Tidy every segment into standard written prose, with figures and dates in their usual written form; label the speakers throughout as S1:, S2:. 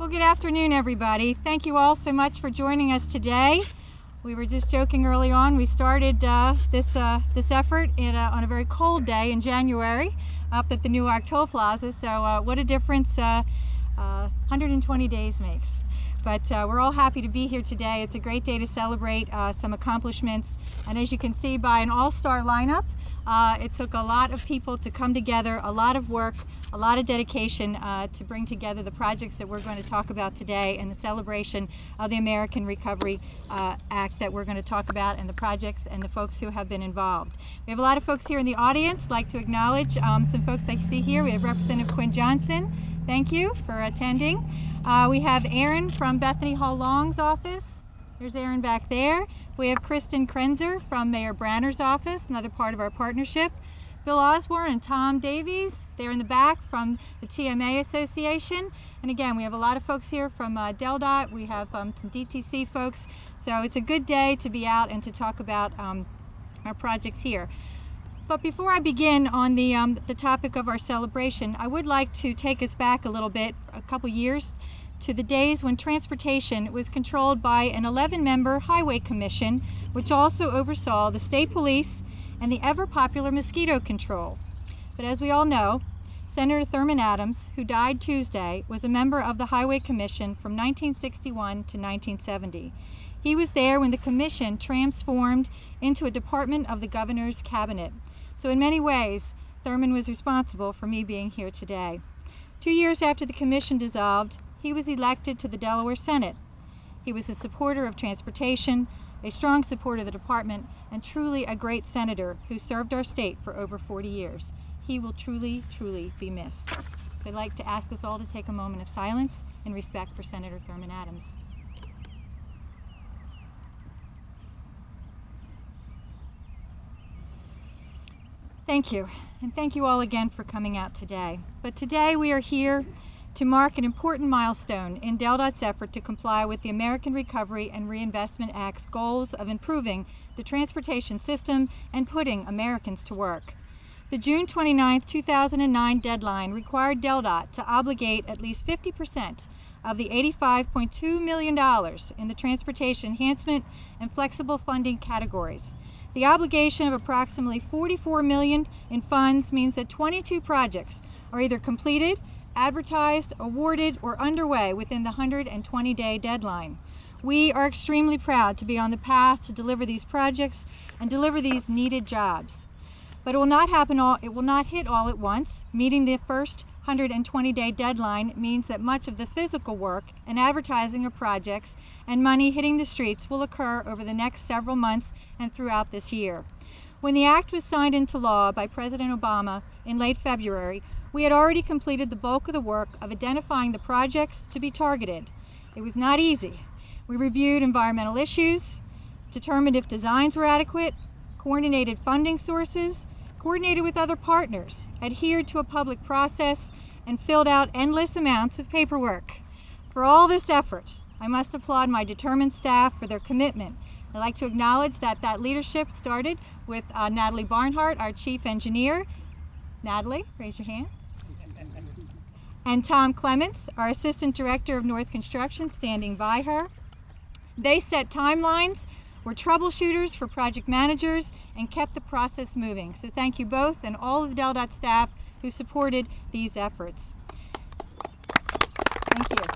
S1: Well, good afternoon, everybody. Thank you all so much for joining us today. We were just joking early on. We started this effort on a very cold day in January up at the Newark Toll Plaza. So what a difference 120 days makes. But we're all happy to be here today. It's a great day to celebrate some accomplishments. And as you can see by an all-star lineup, it took a lot of people to come together, a lot of work, a lot of dedication to bring together the projects that we're going to talk about today and the celebration of the American Recovery Act that we're going to talk about, and the projects and the folks who have been involved. We have a lot of folks here in the audience. I'd like to acknowledge some folks I see here. We have Representative Quinn Johnson. Thank you for attending. We have Aaron from Bethany Hall Long's office. There's Aaron back there. We have Kristen Krenzer from Mayor Branner's office, another part of our partnership. Bill Osborne and Tom Davies, they're in the back from the TMA Association. And again, we have a lot of folks here from DELDOT. We have some DTC folks. So it's a good day to be out and to talk about our projects here. But before I begin on the topic of our celebration, I would like to take us back a little bit, a couple years, to the days when transportation was controlled by an 11-member highway commission, which also oversaw the state police and the ever-popular mosquito control. But as we all know, Senator Thurman Adams, who died Tuesday, was a member of the Highway Commission from 1961 to 1970. He was there when the commission transformed into a department of the governor's cabinet. So in many ways, Thurman was responsible for me being here today. 2 years after the commission dissolved, he was elected to the Delaware Senate. He was a supporter of transportation, a strong supporter of the department, and truly a great senator who served our state for over 40 years. He will truly, truly be missed. So I'd like to ask us all to take a moment of silence in respect for Senator Thurman Adams. Thank you, and thank you all again for coming out today. But today we are here to mark an important milestone in DELDOT's effort to comply with the American Recovery and Reinvestment Act's goals of improving the transportation system and putting Americans to work. The June 29, 2009 deadline required DELDOT to obligate at least 50% of the $85.2 million in the transportation enhancement and flexible funding categories. The obligation of approximately $44 million in funds means that 22 projects are either completed, advertised, awarded, or underway within the 120-day deadline. We are extremely proud to be on the path to deliver these projects and deliver these needed jobs. But it will not hit all at once. Meeting the first 120-day deadline means that much of the physical work and advertising of projects and money hitting the streets will occur over the next several months and throughout this year. When the act was signed into law by President Obama in late February, we had already completed the bulk of the work of identifying the projects to be targeted. It was not easy. We reviewed environmental issues, determined if designs were adequate, coordinated funding sources, coordinated with other partners, adhered to a public process, and filled out endless amounts of paperwork. For all this effort, I must applaud my determined staff for their commitment. I'd like to acknowledge that leadership started with Natalie Barnhart, our chief engineer. Natalie, raise your hand. And Tom Clements, our Assistant Director of North Construction, standing by her. They set timelines, were troubleshooters for project managers, and kept the process moving. So thank you both and all of the DELDOT staff who supported these efforts. Thank you.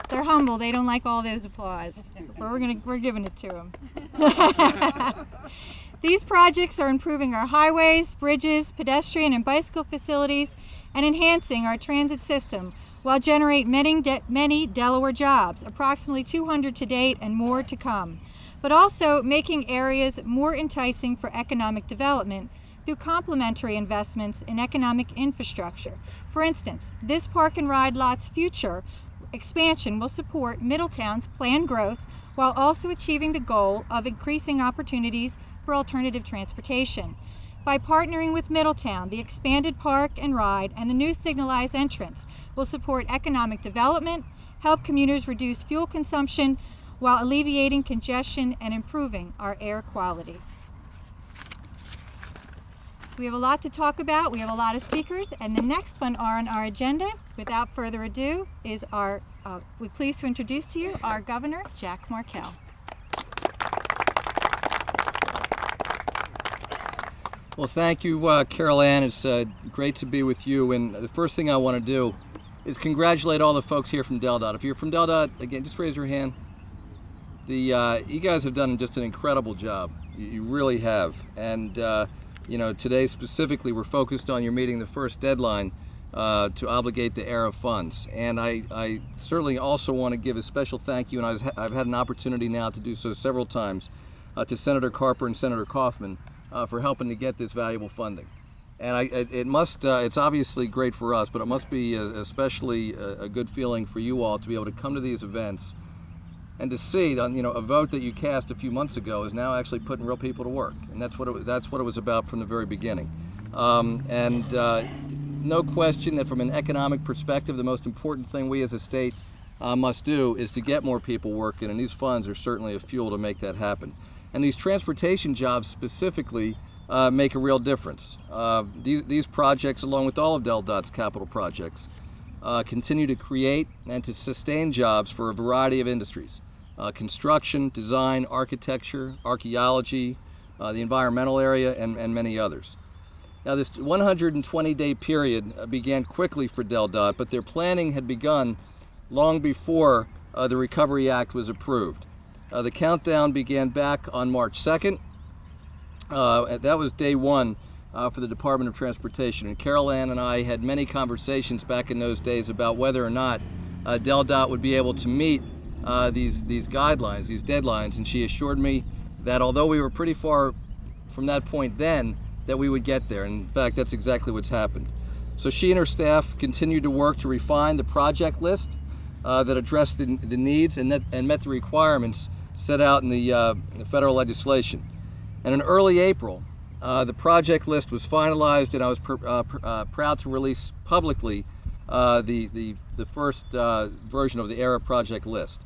S1: They're humble, they don't like all those applause, but we're giving it to them. These projects are improving our highways, bridges, pedestrian and bicycle facilities, and enhancing our transit system while generating many Delaware jobs, approximately 200 to date and more to come, but also making areas more enticing for economic development through complementary investments in economic infrastructure. For instance, this park and ride lot's future expansion will support Middletown's planned growth while also achieving the goal of increasing opportunities for alternative transportation. By partnering with Middletown, the expanded park and ride and the new signalized entrance will support economic development, help commuters reduce fuel consumption while alleviating congestion and improving our air quality. So we have a lot to talk about. We have a lot of speakers, and the next one on our agenda, without further ado, is we're pleased to introduce to you our Governor, Jack Markell.
S2: Well, thank you, Carolann. It's great to be with you. And the first thing I want to do is congratulate all the folks here from DELDOT. If you're from DELDOT, again, just raise your hand. You guys have done just an incredible job. You really have. And you know, today specifically, we're focused on your meeting the first deadline to obligate the ARRA funds. And I certainly also want to give a special thank you, and I've had an opportunity now to do so several times, to Senator Carper and Senator Kaufman for helping to get this valuable funding. And it's obviously great for us, but it must be especially a good feeling for you all to be able to come to these events and to see, you know, a vote that you cast a few months ago is now actually putting real people to work, and that's what it was about from the very beginning. No question that from an economic perspective, the most important thing we as a state must do is to get more people working, and these funds are certainly a fuel to make that happen. And these transportation jobs specifically make a real difference. These projects, along with all of DELDOT's capital projects, continue to create and to sustain jobs for a variety of industries. Construction, design, architecture, archaeology, the environmental area, and many others. Now, this 120-day period began quickly for DELDOT, but their planning had begun long before the Recovery Act was approved. The countdown began back on March 2nd. That was day one for the Department of Transportation. And Carolann and I had many conversations back in those days about whether or not DELDOT would be able to meet these guidelines, these deadlines, and she assured me that although we were pretty far from that point then, that we would get there. And in fact, that's exactly what's happened. So she and her staff continued to work to refine the project list that addressed the needs and met the requirements set out in the federal legislation. And in early April, the project list was finalized, and I was proud to release publicly the first version of the ARRA project list.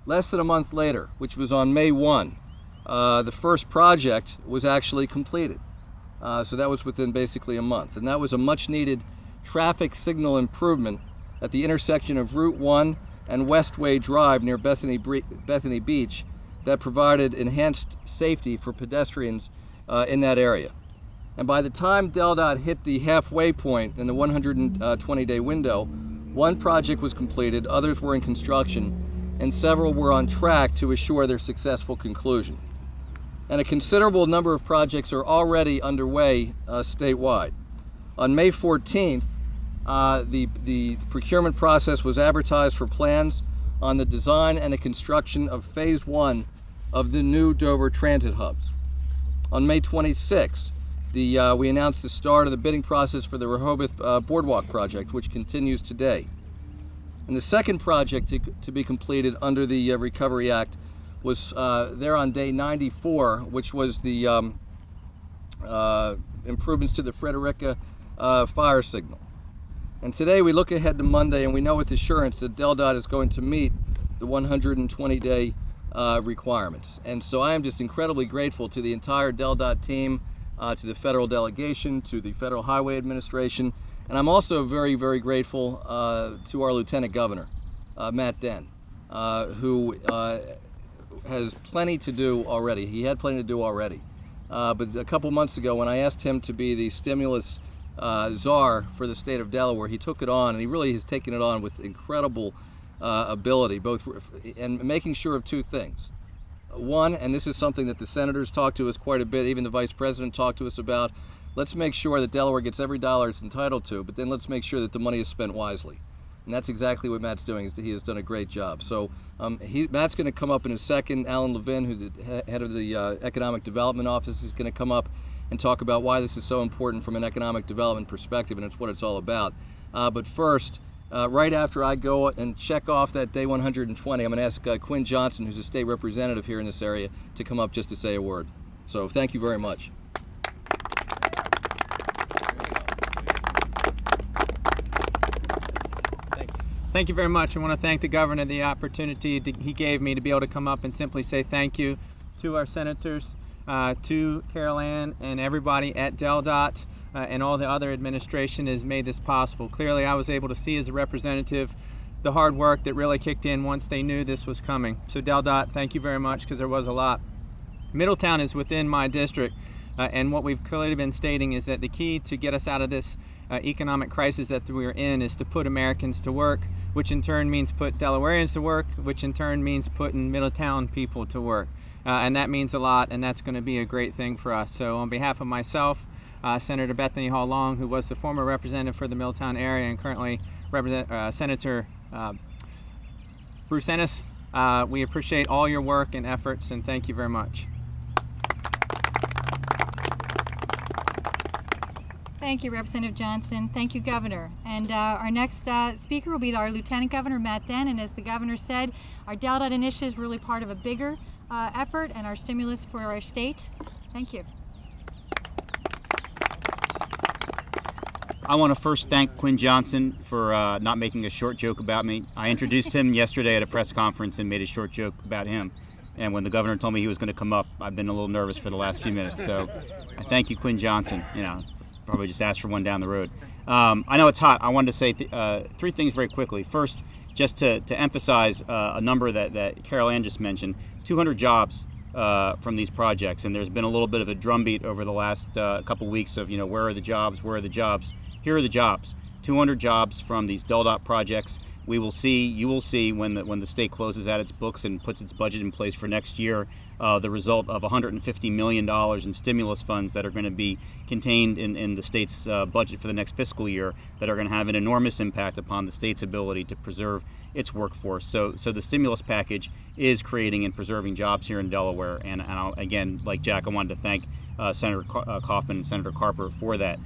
S2: Less than a month later, which was on May 1, the first project was actually completed. So that was within basically a month. And that was a much needed traffic signal improvement at the intersection of Route 1 and Westway Drive near Bethany Beach that provided enhanced safety for pedestrians in that area. And by the time DELDOT hit the halfway point in the 120-day window, one project was completed, others were in construction, and several were on track to assure their successful conclusion. And a considerable number of projects are already underway statewide. On May 14th, the procurement process was advertised for plans on the design and the construction of Phase 1 of the new Dover transit hubs. On May 26th, we announced the start of the bidding process for the Rehoboth Boardwalk project, which continues today. And the second project to be completed under the Recovery Act was there on day 94, which was the improvements to the Frederica fire signal. And today we look ahead to Monday, and we know with assurance that DELDOT is going to meet the 120-day requirements. And so I am just incredibly grateful to the entire DELDOT team, to the federal delegation, to the Federal Highway Administration, and I'm also very, very grateful to our Lieutenant Governor, Matt Denn, who has plenty to do already. He had plenty to do already. But a couple months ago, when I asked him to be the stimulus czar for the state of Delaware, he took it on, and he really has taken it on with incredible ability, both and making sure of two things. One, and this is something that the senators talked to us quite a bit, even the vice president talked to us about, let's make sure that Delaware gets every dollar it's entitled to, but then let's make sure that the money is spent wisely. And that's exactly what Matt's doing. He has done a great job. So Matt's going to come up in a second. Alan Levine, who's the head of the Economic Development Office, is going to come up and talk about why this is so important from an economic development perspective, and it's what it's all about. But first, right after I go and check off that day 120, I'm going to ask Quinn Johnson, who's a state representative here in this area, to come up just to say a word. So thank you very much.
S3: Thank you very much. I want to thank the Governor for the opportunity he gave me to be able to come up and simply say thank you to our senators to Carolann and everybody at DelDOT and all the other administration has made this possible. Clearly, I was able to see as a representative the hard work that really kicked in once they knew this was coming. So DelDOT, thank you very much, because there was a lot. Middletown is within my district, and what we've clearly been stating is that the key to get us out of this economic crisis that we're in is to put Americans to work, which in turn means put Delawareans to work, which in turn means putting Middletown people to work. And that means a lot, and that's going to be a great thing for us. So on behalf of myself, Senator Bethany Hall Long, who was the former representative for the Middletown area and currently Senator Bruce Ennis, we appreciate all your work and efforts, and thank you very much.
S1: Thank you, Representative Johnson. Thank you, Governor. And our next speaker will be our Lieutenant Governor, Matt Denn. And as the Governor said, our DelDOT initiative is really part of a bigger effort and our stimulus for our state. Thank you.
S4: I want to first thank Quinn Johnson for not making a short joke about me. I introduced him yesterday at a press conference and made a short joke about him. And when the Governor told me he was going to come up, I've been a little nervous for the last few minutes. So I thank you, Quinn Johnson. You know, probably just ask for one down the road. I know it's hot. I wanted to say three things very quickly. First, just to emphasize a number that Carolann just mentioned, 200 jobs from these projects. And there's been a little bit of a drumbeat over the last couple weeks of, you know, where are the jobs, where are the jobs? Here are the jobs. 200 jobs from these DelDOT projects. We will see, you will see when the state closes out its books and puts its budget in place for next year, the result of $150 million in stimulus funds that are going to be contained in the state's budget for the next fiscal year that are going to have an enormous impact upon the state's ability to preserve its workforce. So the stimulus package is creating and preserving jobs here in Delaware. And again, like Jack, I wanted to thank Senator Kaufman and Senator Carper for that.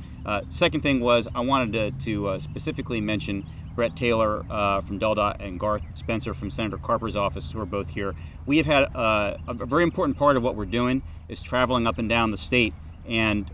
S4: Second thing was I wanted to specifically mention Brett Taylor from DelDOT and Garth Spencer from Senator Carper's office, who are both here. We have had a very important part of what we're doing is traveling up and down the state and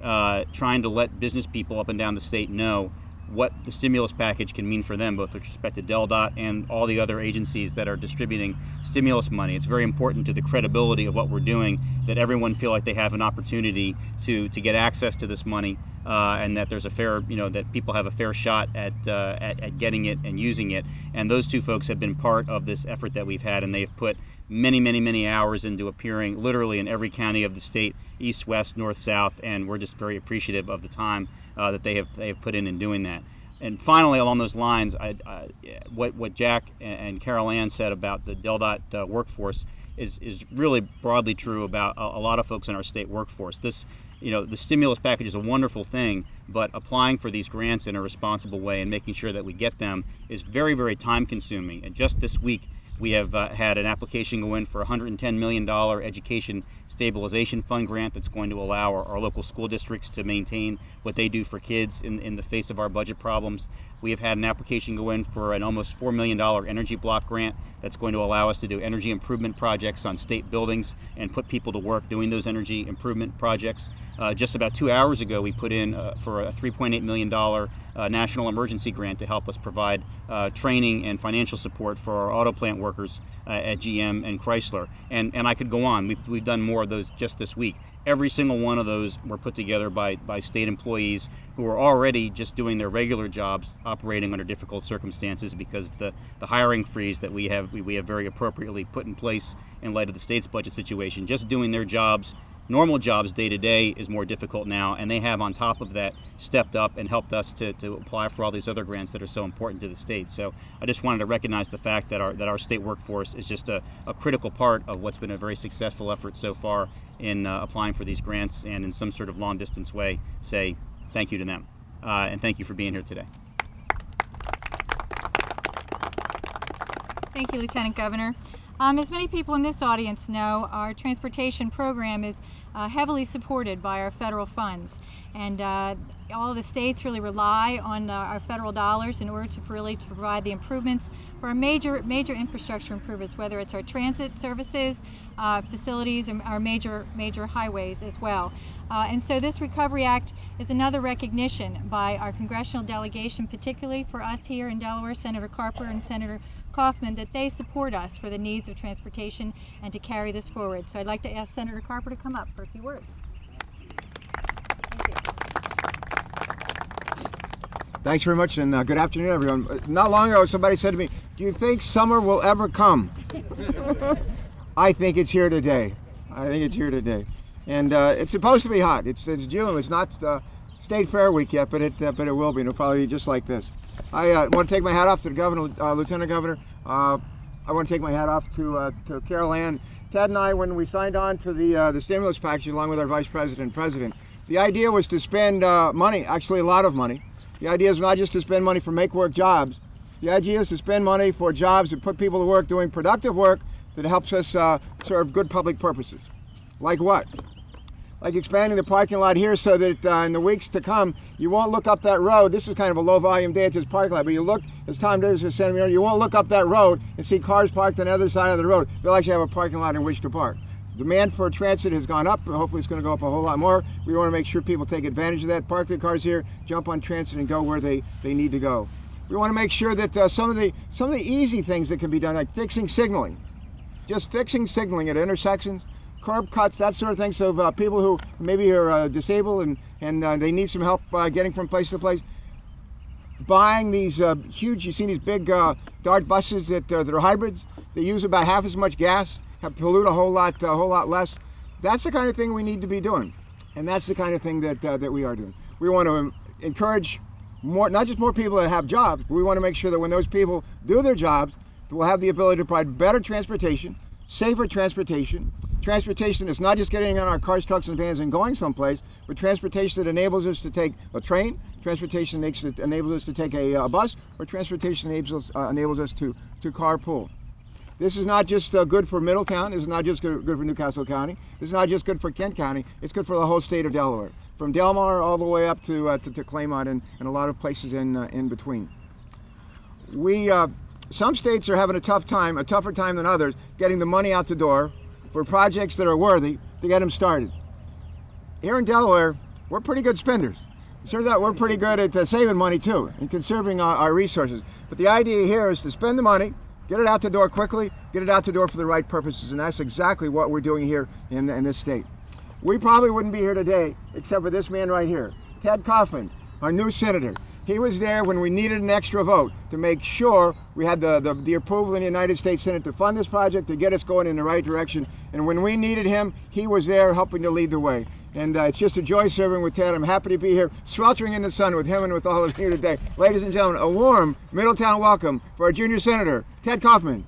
S4: trying to let business people up and down the state know what the stimulus package can mean for them, both with respect to DelDOT and all the other agencies that are distributing stimulus money. It's very important to the credibility of what we're doing that everyone feel like they have an opportunity to get access to this money, and that there's a fair, you know, that people have a fair shot at getting it and using it. And those two folks have been part of this effort that we've had, and they've put many hours into appearing literally in every county of the state, east, west, north, south, and we're just very appreciative of the time that they have put in doing that. And finally, along those lines, what Jack and Carolann said about the DelDOT workforce is really broadly true about a lot of folks in our state workforce. This, you know, the stimulus package is a wonderful thing, but applying for these grants in a responsible way and making sure that we get them is very time consuming. And just this week, we have had an application go in for a $110 million education stabilization fund grant that's going to allow our local school districts to maintain what they do for kids in the face of our budget problems. We have had an application go in for an almost $4 million energy block grant that's going to allow us to do energy improvement projects on state buildings and put people to work doing those energy improvement projects. Just about 2 hours ago, we put in for a $3.8 million national emergency grant to help us provide training and financial support for our auto plant workers at GM and Chrysler. And I could go on. We've done more of those just this week. Every single one of those were put together by state employees who are already just doing their regular jobs, operating under difficult circumstances because of the hiring freeze that we have very appropriately put in place in light of the state's budget situation. Just doing their jobs, normal jobs day to day, is more difficult now, and they have on top of that stepped up and helped us to apply for all these other grants that are so important to the state. So I just wanted to recognize the fact that our state workforce is just a critical part of what's been a very successful effort so far in applying for these grants, and in some sort of long distance way say thank you to them. And thank you for being here today.
S1: Thank you, Lieutenant Governor. As many people in this audience know, our transportation program is heavily supported by our federal funds. And all the states really rely on our federal dollars in order to provide the improvements for our major infrastructure improvements, whether it's our transit services, facilities, and our major highways as well. And so this Recovery Act is another recognition by our congressional delegation, particularly for us here in Delaware, Senator Carper and Senator Kaufman, that they support us for the needs of transportation and to carry this forward. So I'd like to ask Senator Carper to come up for a few words. Thank you.
S5: Thanks very much, and good afternoon, everyone. Not long ago, somebody said to me, "Do you think summer will ever come?" I think it's here today. I think it's here today. And it's supposed to be hot. It's June. It's not State Fair week yet, but it will be. It'll probably be just like this. I want to take my hat off to the governor, Lieutenant Governor. I want to take my hat off to Carolann. Ted and I, when we signed on to the stimulus package along with our Vice President and President, the idea was to spend money, actually a lot of money. The idea is not just to spend money for make-work jobs. The idea is to spend money for jobs that put people to work doing productive work that helps us serve good public purposes. Like what? Like expanding the parking lot here so that in the weeks to come, you won't look up that road. This is kind of a low volume day at this parking lot, but you look, as Tom Davis was saying, you won't look up that road and see cars parked on the other side of the road. They'll actually have a parking lot in which to park. Demand for transit has gone up, but hopefully it's going to go up a whole lot more. We want to make sure people take advantage of that, park their cars here, jump on transit and go where they need to go. We want to make sure that some of the easy things that can be done, like fixing signaling, just fixing signaling at intersections, curb cuts, that sort of thing, so people who maybe are disabled and they need some help getting from place to place. Buying these huge, you've seen these big DART buses that are hybrids. They use about half as much gas, pollute a whole lot less. That's the kind of thing we need to be doing, and that's the kind of thing that we are doing. We want to encourage more, not just more people that have jobs, but we want to make sure that when those people do their jobs, we'll have the ability to provide better transportation, safer transportation, transportation that's not just getting on our cars, trucks, and vans and going someplace, but transportation that enables us to take a train, transportation that enables us to take a bus, or transportation enables us to carpool. This is not just good for Middletown. This is not just good for Newcastle County. This is not just good for Kent County. It's good for the whole state of Delaware, from Delmar all the way up to Claymont and a lot of places in between. Some states are having a tougher time than others, getting the money out the door for projects that are worthy to get them started. Here in Delaware, we're pretty good spenders. It turns out we're pretty good at saving money too and conserving our resources. But the idea here is to spend the money, get it out the door quickly, get it out the door for the right purposes, and that's exactly what we're doing here in this state. We probably wouldn't be here today except for this man right here, Ted Kaufman, our new senator. He was there when we needed an extra vote to make sure we had the approval in the United States Senate to fund this project, to get us going in the right direction. And when we needed him, he was there helping to lead the way. And it's just a joy serving with Ted. I'm happy to be here, sweltering in the sun with him and with all of you today. Ladies and gentlemen, a warm Middletown welcome for our junior senator, Ted Kaufman.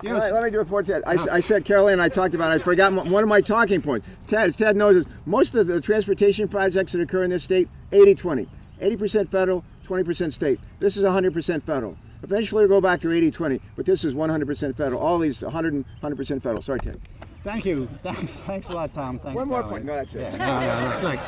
S5: Yes. Let me do it for Ted. I said, Carolann and I talked about it. I forgot one of my talking points. Ted knows this. Most of the transportation projects that occur in this state, 80-20. 80% federal, 20% state. This is 100% federal. Eventually we'll go back to 80-20, but this is 100% federal. All these 100% federal. Sorry, Ted.
S6: Thank you. Thanks a lot, Tom. Thanks,
S5: One more
S6: Carolann.
S5: point. No, that's it.
S6: Yeah, no. Look,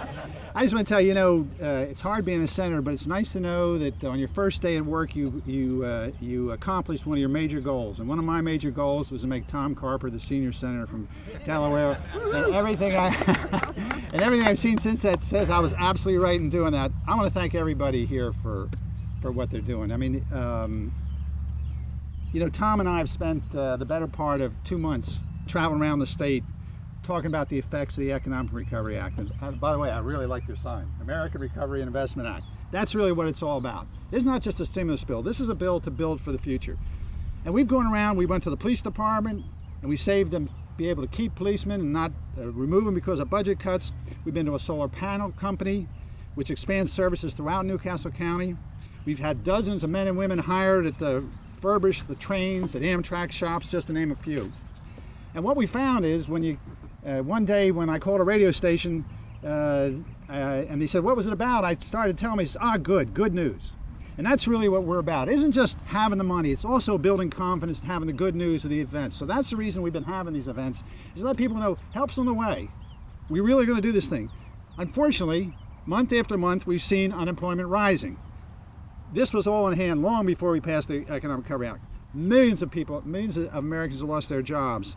S6: I just want to tell you, it's hard being a senator, but it's nice to know that on your first day at work, you accomplished one of your major goals. And one of my major goals was to make Tom Carper the senior senator from Delaware. And everything I've seen since that says I was absolutely right in doing that. I want to thank everybody here for what they're doing. I mean, Tom and I have spent the better part of 2 months traveling around the state talking about the effects of the Economic Recovery Act. And by the way, I really like your sign, American Recovery and Investment Act. That's really what it's all about. It's not just a stimulus bill. This is a bill to build for the future. And we've gone around, we went to the police department, and we saved them, be able to keep policemen and not remove them because of budget cuts. We've been to a solar panel company, which expands services throughout Newcastle County. We've had dozens of men and women hired at the furbish the trains at Amtrak shops, just to name a few. And what we found is when you, one day when I called a radio station and they said, what was it about? I started telling them, good news. And that's really what we're about. It isn't just having the money, it's also building confidence and having the good news of the events. So that's the reason we've been having these events, is to let people know help's on the way. We're really going to do this thing. Unfortunately, month after month, we've seen unemployment rising. This was all in hand long before we passed the Economic Recovery Act. Millions of people, millions of Americans have lost their jobs.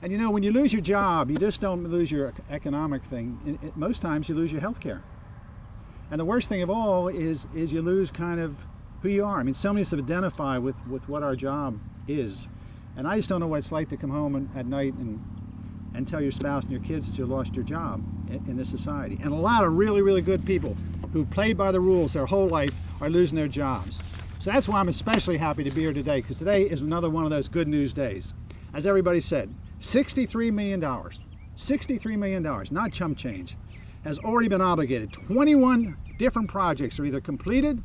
S6: And you know, when you lose your job, you just don't lose your economic thing. Most times you lose your health care. And the worst thing of all is you lose kind of who you are. I mean, so many of us identify with what our job is. And I just don't know what it's like to come home at night and tell your spouse and your kids that you lost your job in this society. And a lot of really, really good people who played by the rules their whole life are losing their jobs. So that's why I'm especially happy to be here today, because today is another one of those good news days. As everybody said, $63 million, $63 million, not chump change, has already been obligated. 21 different projects are either completed,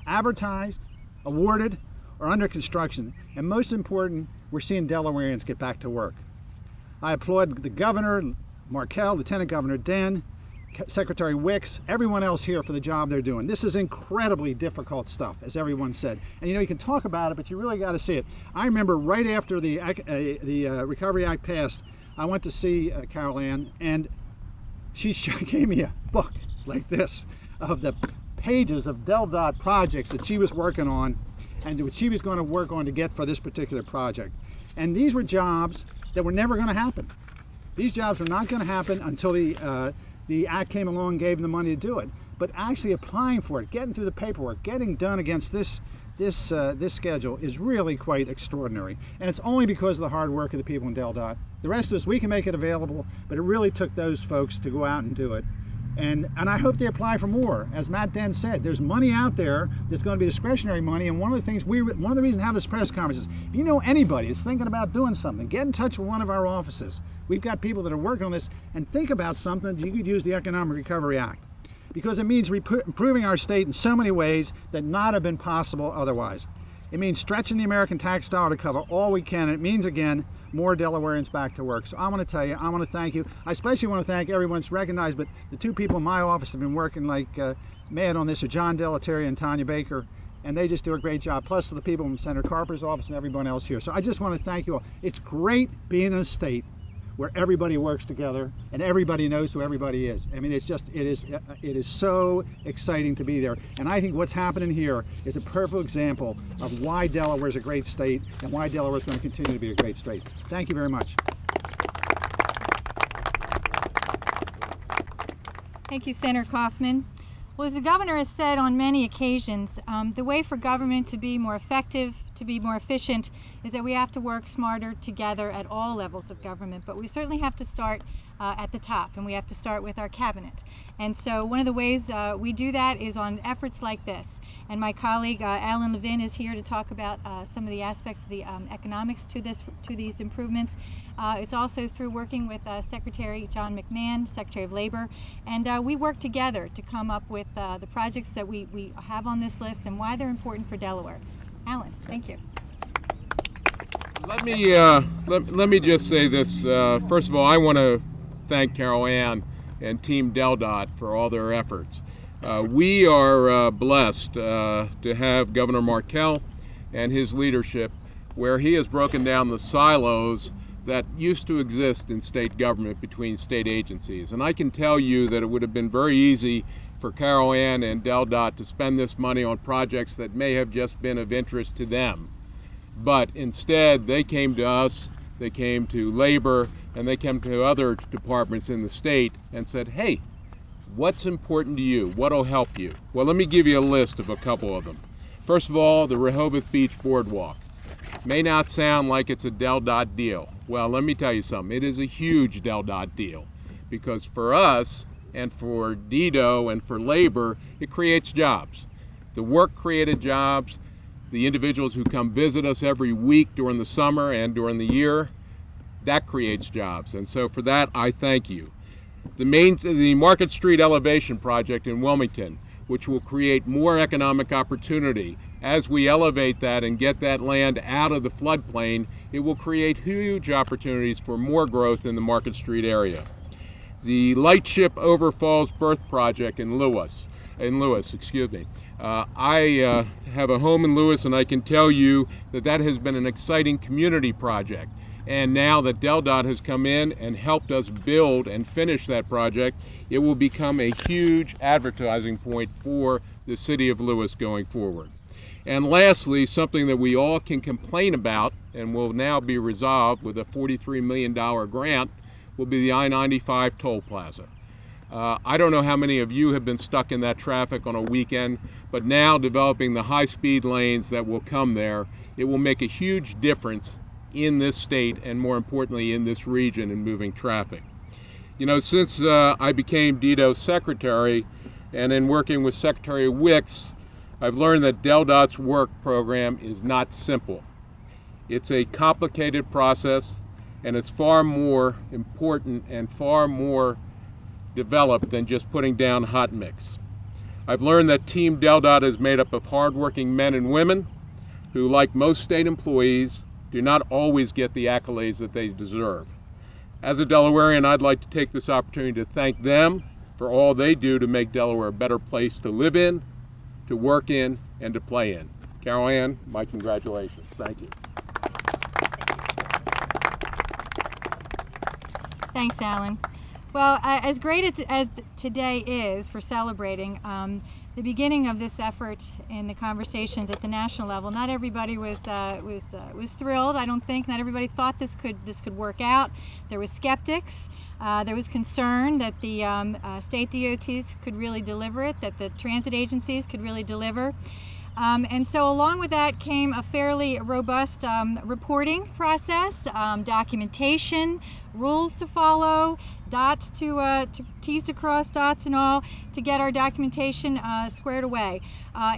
S6: advertised, awarded, or under construction. And most important, we're seeing Delawareans get back to work. I applaud the governor, Markell, Lieutenant Governor Denn, Secretary Wicks, everyone else here for the job they're doing. This is incredibly difficult stuff, as everyone said. And you know, you can talk about it, but you really got to see it. I remember right after the Recovery Act passed, I went to see Carolann, and she gave me a book like this of the pages of DELDOT projects that she was working on and what she was going to work on to get for this particular project. And these were jobs that were never going to happen. These jobs were not going to happen until the act came along and gave them the money to do it. But actually applying for it, getting through the paperwork, getting done against this schedule is really quite extraordinary. And it's only because of the hard work of the people in DELDOT. The rest of us, we can make it available, but it really took those folks to go out and do it. And I hope they apply for more. As Matt Denn said, there's money out there that's going to be discretionary money, and one of the reasons to have this press conference is, if you know anybody that's thinking about doing something, get in touch with one of our offices. We've got people that are working on this, and think about something that you could use the Economic Recovery Act, because it means improving our state in so many ways that not have been possible otherwise. It means stretching the American tax dollar to cover all we can, and it means, again, more Delawareans back to work. So I want to tell you, I want to thank you. I especially want to thank everyone that's recognized, but the two people in my office have been working like mad on this are John Delaterry and Tanya Baker, and they just do a great job, plus the people from Senator Carper's office and everyone else here. So I just want to thank you all. It's great being in a state where everybody works together and everybody knows who everybody is. I mean, it is so exciting to be there. And I think what's happening here is a perfect example of why Delaware is a great state and why Delaware is going to continue to be a great state. Thank you very much.
S1: Thank you, Senator Kaufman. Well, as the governor has said on many occasions, the way for government to be more effective, to be more efficient, is that we have to work smarter together at all levels of government. But we certainly have to start at the top, and we have to start with our cabinet. And so one of the ways we do that is on efforts like this. And my colleague Levine is here to talk about some of the aspects of the economics to these improvements. It's also through working with Secretary John McMahon, Secretary of Labor, and we work together to come up with the projects that we have on this list and why they're important for Delaware. Alan, thank you.
S7: Let me just say this. First of all, I want to thank Carolann and Team DELDOT for all their efforts. We are blessed to have Governor Markell and his leadership, where he has broken down the silos that used to exist in state government between state agencies. And I can tell you that it would have been very easy for Carolann and DELDOT to spend this money on projects that may have just been of interest to them. But instead, they came to us, they came to Labor, and they came to other departments in the state and said, hey, what's important to you? What'll help you? Well, let me give you a list of a couple of them. First of all, the Rehoboth Beach Boardwalk. May not sound like it's a DELDOT deal. Well, let me tell you something. It is a huge DELDOT deal, because for us and for DEDO and for Labor, it creates jobs. The work created jobs. The individuals who come visit us every week during the summer and during the year, that creates jobs. And so for that, I thank you. The Market Street Elevation Project in Wilmington, which will create more economic opportunity. As we elevate that and get that land out of the floodplain, it will create huge opportunities for more growth in the Market Street area. The Lightship Over Falls Berth Project in Lewis. I have a home in Lewis, and I can tell you that that has been an exciting community project. And now that DelDOT has come in and helped us build and finish that project, it will become a huge advertising point for the city of Lewis going forward. And lastly, something that we all can complain about and will now be resolved with a $43 million grant will be the I-95 toll plaza. I don't know how many of you have been stuck in that traffic on a weekend, but now developing the high-speed lanes that will come there, it will make a huge difference in this state and more importantly in this region in moving traffic. You know, since I became DEDO secretary and in working with Secretary Wicks, I've learned that DelDOT's work program is not simple. It's a complicated process and it's far more important and far more developed than just putting down hot mix. I've learned that Team DelDOT is made up of hardworking men and women who, like most state employees, do not always get the accolades that they deserve. As a Delawarean, I'd like to take this opportunity to thank them for all they do to make Delaware a better place to live in, to work in, and to play in. Carolann, my congratulations. Thank you.
S1: Thanks, Alan. Well, as great as today is for celebrating, the beginning of this effort in the conversations at the national level, not everybody was thrilled. I don't think not everybody thought this could work out. There was skeptics. There was concern that the state DOTs could really deliver it, that the transit agencies could really deliver. And so along with that came a fairly robust reporting process, documentation, rules to follow, dots to T's to cross, dots and all, to get our documentation squared away.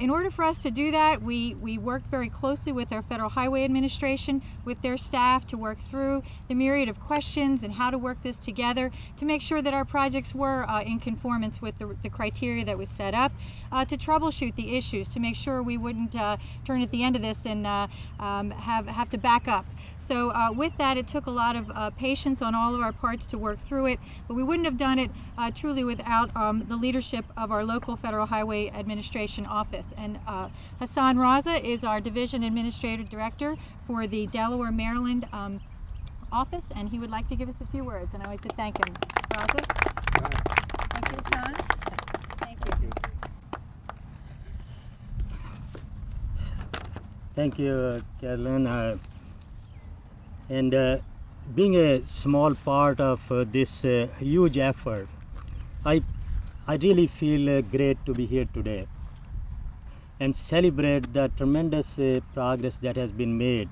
S1: In order for us to do that, we worked very closely with our Federal Highway Administration, with their staff, to work through the myriad of questions and how to work this together to make sure that our projects were in conformance with the criteria that was set up, to troubleshoot the issues, to make sure we wouldn't turn at the end of this and have to back up. So with that, it took a lot of patience on all of our parts to work through it, but we wouldn't have done it truly without the leadership of our local Federal Highway Administration office. And Hassan Raza is our Division Administrative Director for the Delaware, Maryland office, and he would like to give us a few words, and I'd like to thank him. Raza? Thank you, Hassan. Thank you.
S8: Thank you, Carolann. And being a small part of this huge effort, I really feel great to be here today and celebrate the tremendous progress that has been made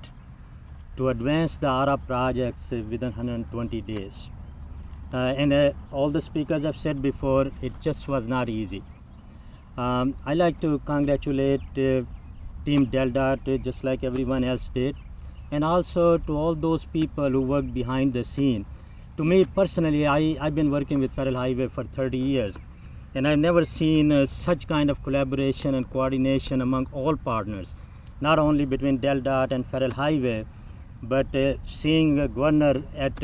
S8: to advance the ARRA projects within 120 days. And all the speakers have said before, it just was not easy. I like to congratulate Team DelDOT just like everyone else did, and also to all those people who worked behind the scene. To me personally, I've been working with Federal Highway for 30 years, and I've never seen such kind of collaboration and coordination among all partners, not only between DelDOT and Federal Highway, but seeing a governor at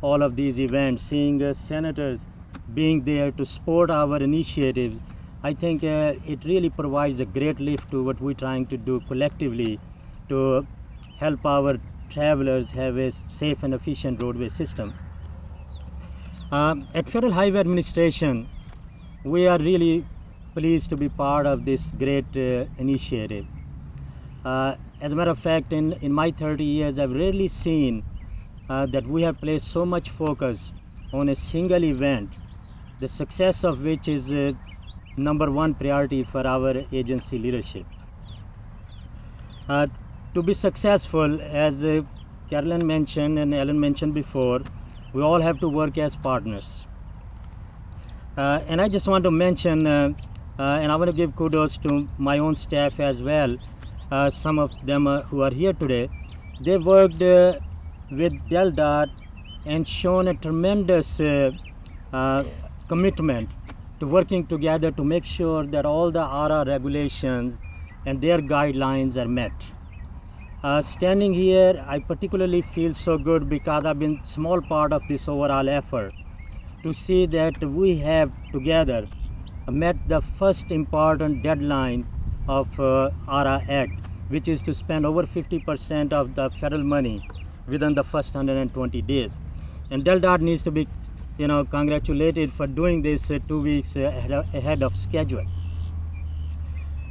S8: all of these events, seeing senators being there to support our initiatives. I think it really provides a great lift to what we're trying to do collectively to help our travelers have a safe and efficient roadway system. At Federal Highway Administration, we are really pleased to be part of this great initiative. As a matter of fact, in my 30 years, I've rarely seen that we have placed so much focus on a single event, the success of which is #1 priority for our agency leadership. To be successful, as Carolann mentioned and Alan mentioned before, we all have to work as partners. And I just want to mention, and I want to give kudos to my own staff as well, some of them who are here today. They worked with DelDOT and shown a tremendous commitment to working together to make sure that all the ARRA regulations and their guidelines are met. Standing here, I particularly feel so good because I've been a small part of this overall effort to see that we have together met the first important deadline of ARRA Act, which is to spend over 50% of the federal money within the first 120 days. And DELDOT needs to be, congratulated for doing this 2 weeks ahead of schedule.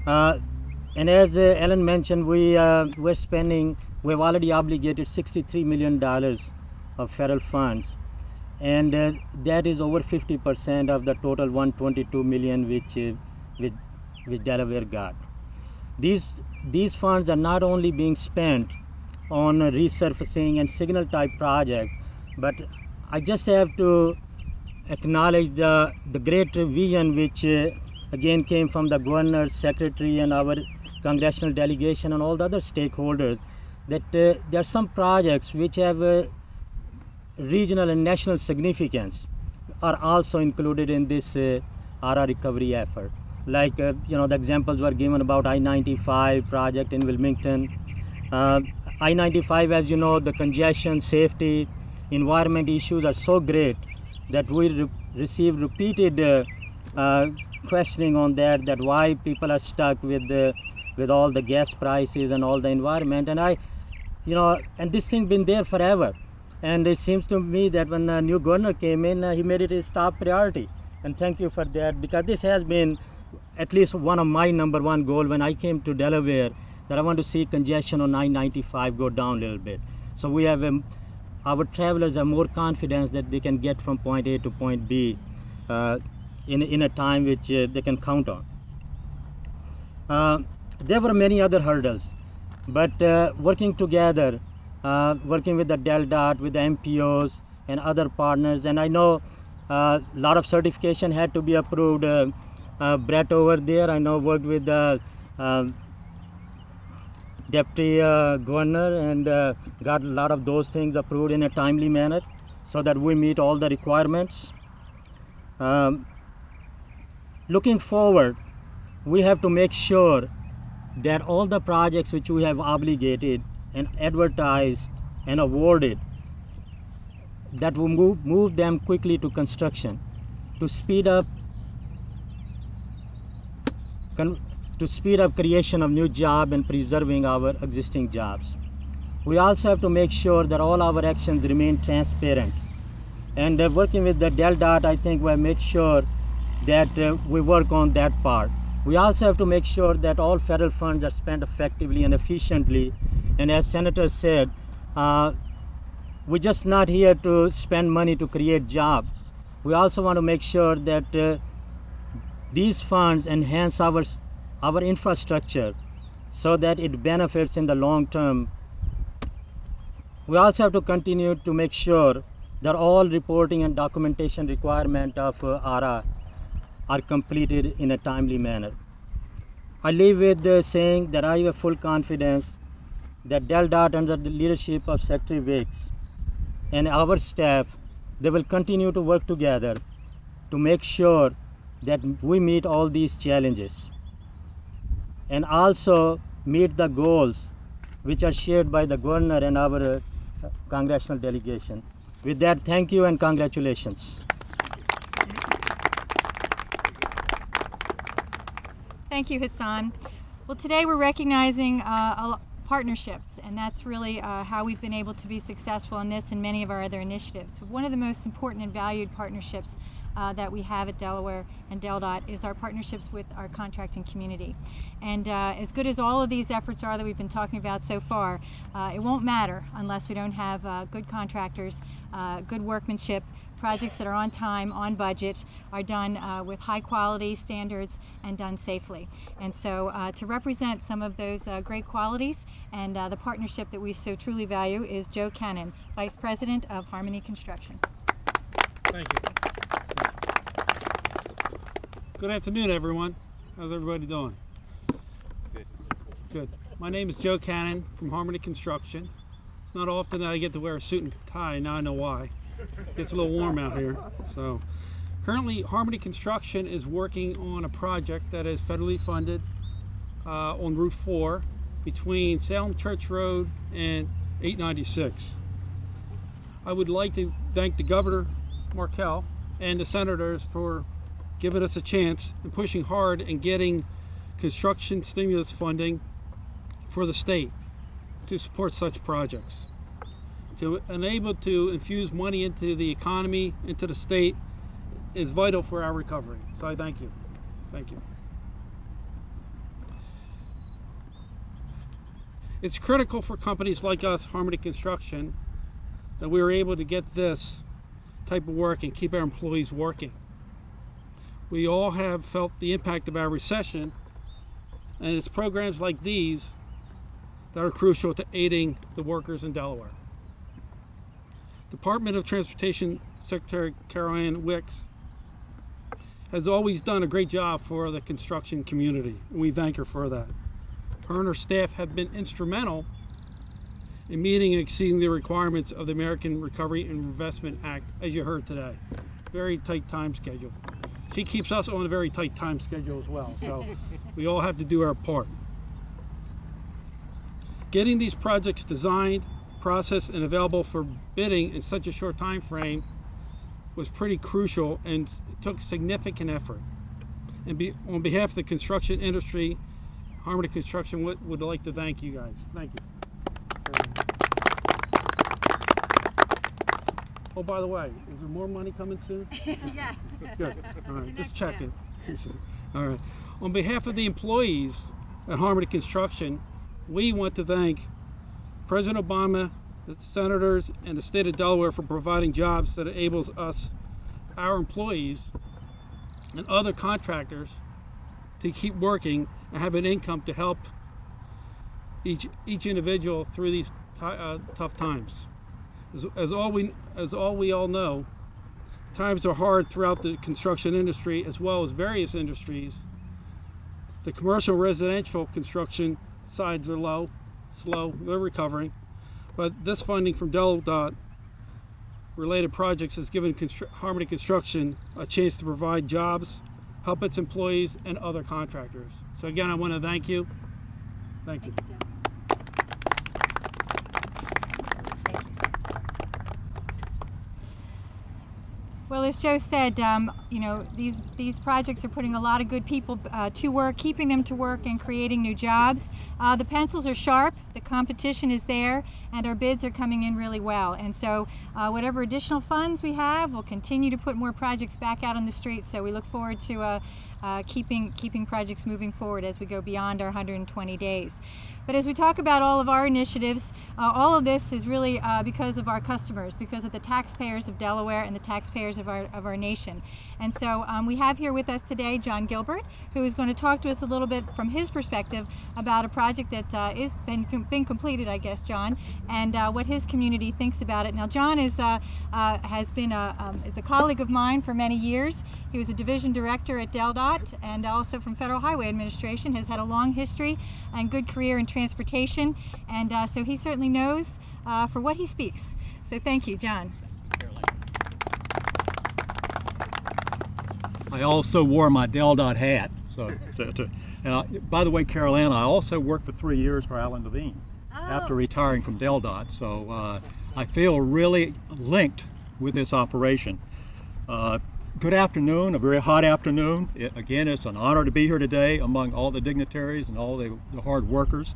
S8: And as Ellen mentioned, we've already obligated $63 million of federal funds, and that is over 50% of the total 122 million which Delaware got. These funds are not only being spent on resurfacing and signal type projects, but I just have to acknowledge the great vision which again came from the governor, secretary, and our congressional delegation and all the other stakeholders, that there are some projects which have regional and national significance are also included in this ARRA recovery effort. Like, the examples were given about I-95 project in Wilmington. I-95, as you know, the congestion, safety, environment issues are so great that we receive repeated questioning on that why people are stuck with all the gas prices and all the environment. And and this thing been there forever. And it seems to me that when the new governor came in, he made it his top priority. And thank you for that, because this has been at least one of my #1 goal when I came to Delaware, that I want to see congestion on I-95 go down a little bit. So we have, our travelers have more confidence that they can get from point A to point B in a time which they can count on. There were many other hurdles, but working together, working with the DELDOT, with the MPOs and other partners, and I know a lot of certification had to be approved. Brett over there, I know, worked with the Deputy Governor and got a lot of those things approved in a timely manner so that we meet all the requirements. Looking forward, we have to make sure that all the projects which we have obligated and advertised and awarded, that we move them quickly to construction to speed up creation of new jobs and preserving our existing jobs. We also have to make sure that all our actions remain transparent. And working with the DELDOT, I think we have made sure that we work on that part. We also have to make sure that all federal funds are spent effectively and efficiently. And as Senator said, we're just not here to spend money to create jobs. We also want to make sure that these funds enhance our infrastructure so that it benefits in the long term. We also have to continue to make sure that all reporting and documentation requirements of ARRA are completed in a timely manner. I leave with saying that I have full confidence that DELDOT, under the leadership of Secretary Wicks and our staff, they will continue to work together to make sure that we meet all these challenges and also meet the goals which are shared by the governor and our congressional delegation. With that, thank you and congratulations.
S1: Thank you, Hassan. Well, today we're recognizing partnerships, and that's really how we've been able to be successful in this and many of our other initiatives. One of the most important and valued partnerships that we have at Delaware and DELDOT is our partnerships with our contracting community. And as good as all of these efforts are that we've been talking about so far, it won't matter unless we don't have good contractors, good workmanship, projects that are on time, on budget, are done with high quality standards and done safely. And so to represent some of those great qualities and the partnership that we so truly value is Joe Cannon, Vice President of Harmony Construction.
S9: Thank you. Good afternoon, everyone. How's everybody doing?
S4: Good.
S9: Good. My name is Joe Cannon from Harmony Construction. It's not often that I get to wear a suit and tie. Now I know why. It gets a little warm out here. So currently Harmony Construction is working on a project that is federally funded on Route 4 between Salem Church Road and 896. I would like to thank the Governor, Markell, and the senators for giving us a chance and pushing hard and getting construction stimulus funding for the state to support such projects. to enable to infuse money into the economy, into the state, is vital for our recovery. So I thank you. Thank you. It's critical for companies like us, Harmony Construction, that we were able to get this type of work and keep our employees working. We all have felt the impact of our recession, and it's programs like these that are crucial to aiding the workers in Delaware. Department of Transportation Secretary Carolann Wicks has always done a great job for the construction community, and we thank her for that. Her and her staff have been instrumental in meeting and exceeding the requirements of the American Recovery and Reinvestment Act, as you heard today. Very tight time schedule. She keeps us on a very tight time schedule as well, so we all have to do our part. Getting these projects designed, processed, and available for bidding in such a short time frame was pretty crucial and took significant effort. And on behalf of the construction industry, Harmony Construction would like to thank you guys. Thank you. Oh, by the way, is there more money coming soon?
S1: Yes.
S9: Good. All right, just checking. All right. On behalf of the employees at Harmony Construction, we want to thank President Obama, the senators, and the state of Delaware for providing jobs that enables us, our employees, and other contractors to keep working and have an income to help each individual through these tough times. As all we all know, times are hard throughout the construction industry as well as various industries. The commercial residential construction sides are slow, they're recovering, but this funding from DELDOT related projects has given Harmony Construction a chance to provide jobs, help its employees, and other contractors. So again, I want to thank you. Thank you.
S1: Well, as Joe said, you know, these projects are putting a lot of good people to work, keeping them to work, and creating new jobs. The pencils are sharp, the competition is there, and our bids are coming in really well. And so whatever additional funds we have, we'll continue to put more projects back out on the street. So we look forward to keeping projects moving forward as we go beyond our 120 days. But as we talk about all of our initiatives, all of this is really because of our customers, because of the taxpayers of Delaware and the taxpayers of our nation. And so we have here with us today John Gilbert, who is going to talk to us a little bit from his perspective about a project that is been completed, I guess, John, and what his community thinks about it. Now, John is has been is a colleague of mine for many years. He was a division director at DELDOT and also from Federal Highway Administration, has had a long history and good career in transportation, and so he certainly knows for what he speaks. So thank you, John.
S10: I also wore my DELDOT hat. And by the way, Carolann, I also worked for 3 years for Alan Levine after retiring from DELDOT. So I feel really linked with this operation. Good afternoon, a very hot afternoon. Again, it's an honor to be here today among all the dignitaries and all the hard workers.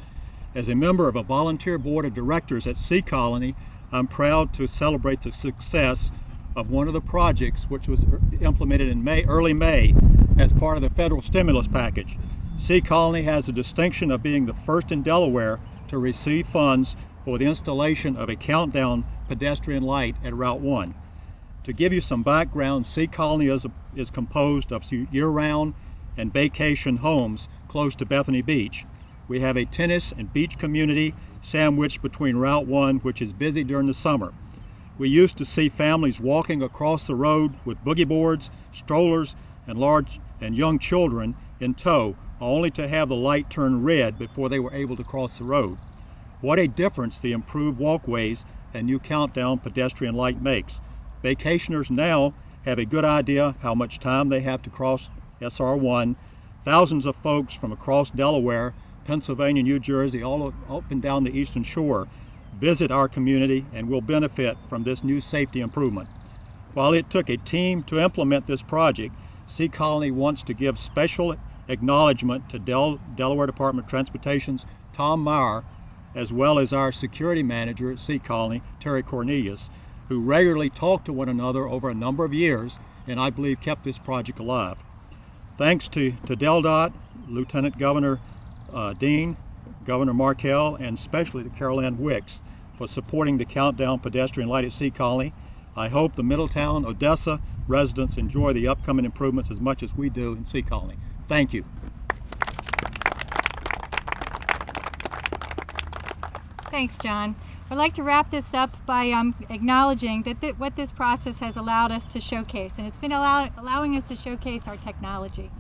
S10: As a member of a volunteer board of directors at Sea Colony, I'm proud to celebrate the success of one of the projects which was implemented in early May as part of the federal stimulus package. Sea Colony has the distinction of being the first in Delaware to receive funds for the installation of a countdown pedestrian light at Route 1. To give you some background, Sea Colony is composed of year-round and vacation homes close to Bethany Beach. We have a tennis and beach community sandwiched between Route 1, which is busy during the summer. We used to see families walking across the road with boogie boards, strollers, and large and young children in tow, only to have the light turn red before they were able to cross the road. What a difference the improved walkways and new countdown pedestrian light makes. Vacationers now have a good idea how much time they have to cross SR1. Thousands of folks from across Delaware, Pennsylvania, New Jersey, all up and down the eastern shore visit our community and will benefit from this new safety improvement. While it took a team to implement this project, Sea Colony wants to give special acknowledgement to Delaware Department of Transportation's Tom Meyer as well as our security manager at Sea Colony, Terry Cornelius, who regularly talked to one another over a number of years and I believe kept this project alive. Thanks to DelDOT, Lieutenant Governor Dean, Governor Markell, and especially to Carolann Wicks for supporting the Countdown pedestrian light at Sea Colony. I hope the Middletown, Odessa residents enjoy the upcoming improvements as much as we do in Sea Colony. Thank you.
S1: Thanks, John. I'd like to wrap this up by acknowledging that what this process has allowed us to showcase, and it's been allowing us to showcase our technology.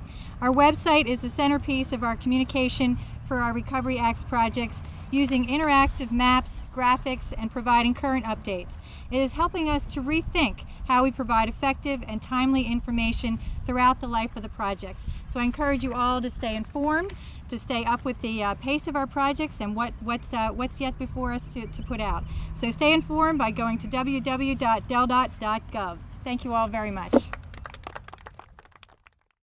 S1: Our website is the centerpiece of our communication for our Recovery Acts projects, using interactive maps, graphics, and providing current updates. It is helping us to rethink how we provide effective and timely information throughout the life of the project. So I encourage you all to stay informed, to stay up with the pace of our projects and what's yet before us to put out. So stay informed by going to www.deldot.gov. Thank you all very much.